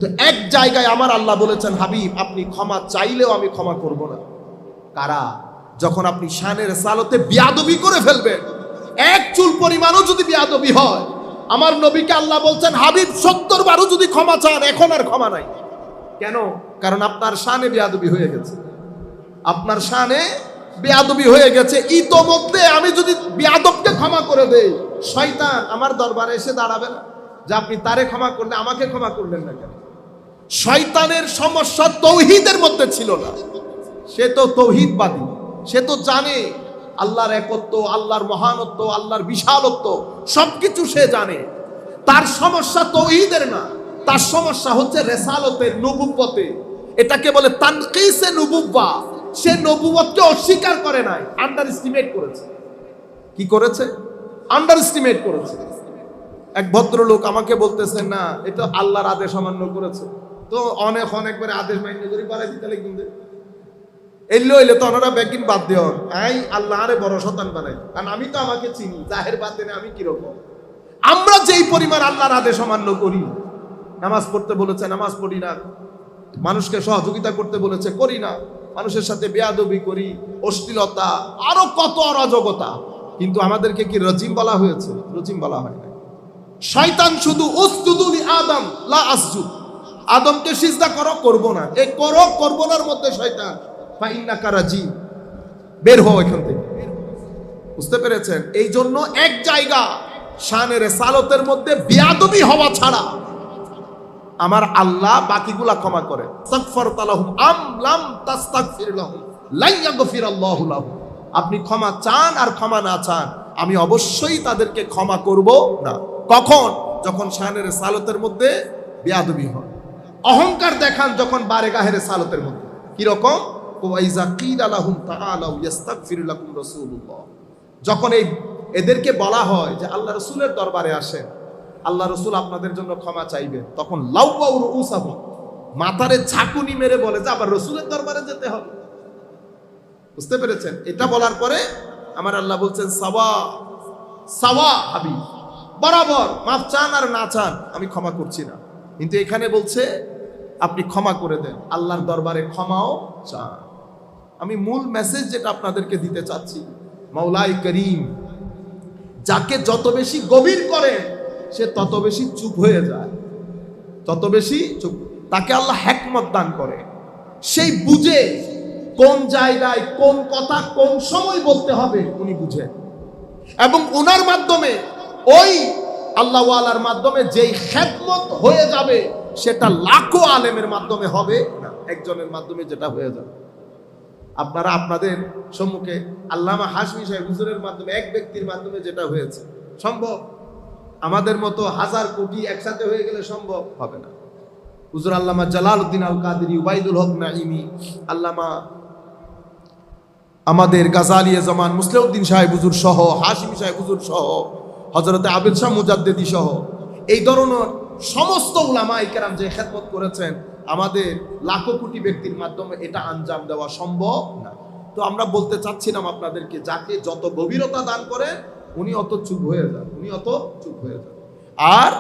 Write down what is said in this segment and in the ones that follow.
তো এক জায়গায় আমার আল্লাহ বলেছেন, হাবিব আপনি ক্ষমা চাইলেও আমি ক্ষমা করব না। কারা? যখন আপনি শানের সালতে বিয়াদবি করে ফেলবেন, এক চুল পরিমাণও যদি বিয়াদবি হয়, আমার নবীকে আল্লাহ বলছেন, হাবিব 70 বারও যদি ক্ষমা চান এখন আর ক্ষমা নাই। কেন? কারণ আপনার শানে বিয়াদবি হয়ে গেছে, আপনার শানে বেয়াদবি হয়ে গেছে। ইতোমধ্যে আমি যদি বেয়াদবকে ক্ষমা করে দেই, শয়তান আমার দরবারে এসে দাঁড়াবে না যে আপনি তারে ক্ষমা করলে আমাকে ক্ষমা করলেন না কেন? শয়তানের সমস্যা তৌহিদের মধ্যে ছিল না। সে তো তৌহিদবাদী, সে তো জানে আল্লাহর একত্ব, আল্লাহর মহানত্ব, আল্লাহর বিশালত্ব সবকিছু সে জানে। তার সমস্যা তৌহিদের না, তার সমস্যা হচ্ছে রেসালতের, নবুব্বতে। এটাকে বলে তানকিসে নবুব্বা। সে নবুয়তকে অস্বীকার করে নাই, আন্ডার এস্টিমেট করেছে। কি করেছে? আন্ডার এস্টিমেট করেছে। এক ভদ্রলোক আমাকে বলতেছেন, না এটা আল্লাহর আদেশ অমান্য করেছে। তো অনেকবার আদেশ মান্য করি বাড়াই দিতে লিখবে এলে হইলে তো ওনারা ব্যাকিং বাদ দেওয়া আই আল্লাহ আরে বড় শতান বানাই। কারণ আমি তো আমাকে চিনি, জাহের বাদ দেনে আমি কিরকম। আমরা যেই পরিমাণ আল্লাহর আদেশ অমান্য করি, নামাজ পড়তে বলেছে নামাজ পড়ি না, মানুষকে সহযোগিতা করতে বলেছে করি না, মানুষের সাথে বেয়াদবি করি, অশ্লীলতা, আরো কত অরাজকতা। কিন্তু আমাদেরকে কি রজিম বলা হয়েছে? রজিম বলা হয় না। শয়তান শুধু উসজুদু লি আদম লা আসজুদ, আদমকে সিজদা করো, করব না। এই করো করব নার মধ্যে শয়তান ফা ইন্নাকা রাজিম, বের হও এখান থেকে। বুঝতে পেরেছেন? এই জন্য এক জায়গা শানের সালতের মধ্যে বেয়াদবি হওয়া ছাড়া আমার আল্লাহ বাকিগুলা ক্ষমা করে। তাগফারতা লাহুম আম লাম তাস্তাগফির লাহুম লা ইয়াগফিরাল্লাহু লাহুম। আপনি ক্ষমা চান আর ক্ষমা না চান, আমি অবশ্যই তাদেরকে ক্ষমা করব না। কখন? যখন শানের সালতের মধ্যে বেয়াদবি হয়। অহংকার দেখান যখন বারেগাহের সালতের মধ্যে। কি রকম? ওয়াইজা কিলা লাহুম তাআলাউ ইস্তাগফির লাকুম রাসূলুল্লাহ। যখন এদেরকে বলা হয় যে আল্লাহ রাসূলের দরবারে আসেন, আল্লাহ রাসূল আপনাদের জন্য ক্ষমা চাইবেন, তখন লাউয়াউ রুউসাহুম, মাথারে ঝাঁকুনি মেরে বলে যে আবার রাসূলের দরবারে যেতে হবে। বুঝতে পেরেছেন? এটা বলার পরে আমার আল্লাহ বলছেন, সাওয়া সাওয়া হাবিব, বরাবর, মাফ চান আর না চান আমি ক্ষমা করছি না। কিন্তু এখানে বলছে আপনি ক্ষমা করে দেন, আল্লাহর দরবারে ক্ষমাও চান। আমি মূল মেসেজ যেটা আপনাদেরকে দিতে চাচ্ছি, মাওলাই করিম যাকে যত বেশি গভীর করে সে তত বেশি চুপ হয়ে যায়, তত বেশি চুপ। তাকে আল্লাহ হিকমত দান করে, সেই বুঝে কোন জায়গায় কোন কথা কোন সময় বলতে হবে উনি বুঝেন। এবং ওনার মাধ্যমে, ওই আল্লাহ ওয়ালার মাধ্যমে যেই খেদমত হয়ে যাবে সেটা লাখো আলেমের মাধ্যমে হবে না, একজনের মাধ্যমে যেটা হয়ে যাবে। আপনারা আপনাদের সম্মুখে আল্লামা হাশমি সাহেব হুজুরের মাধ্যমে, এক ব্যক্তির মাধ্যমে যেটা হয়েছে সম্ভব, আমাদের মতো হাজার কোটি একসাথে হয়ে গেলে সম্ভব হবে না। হুজুর আল্লামা জালালউদ্দিন আল কাদেরী, উবাইদুল হক নাঈমি, আল্লামা আমাদের গাজালিয়ে জামান মুসলিউদ্দিন সাহেব হুজুর সহ, হাশমি সাহেব হুজুর সহ, হযরতে আবিদ শাহ মুজাদ্দিদি সহ এই ধরনের সমস্ত উলামায়ে কেরাম যে খেদমত করেছেন, আমাদের লাখো কোটি ব্যক্তির মাধ্যমে এটা আঞ্জাম দেওয়া সম্ভব না। তো আমরা বলতে চাচ্ছিলাম আপনাদেরকে, যাকে যত গভীরতা দান করে উনি অত চুপ হয়ে যান, উনি অত চুপ হয়ে যান। আর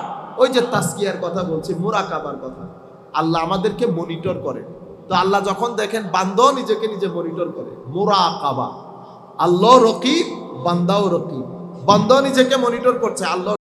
ওই যে তাসকিয়ার কথা বলছি, মুরাকাবার কথা, আল্লাহ আমাদেরকে মনিটর করে। তো আল্লাহ যখন দেখেন বান্দা নিজেকে নিজে মনিটর করে, মুরাকাবা, আল্লাহ রকিব, বান্দাও রকিব। বান্দা নিজেকে মনিটর করছে, আল্লাহ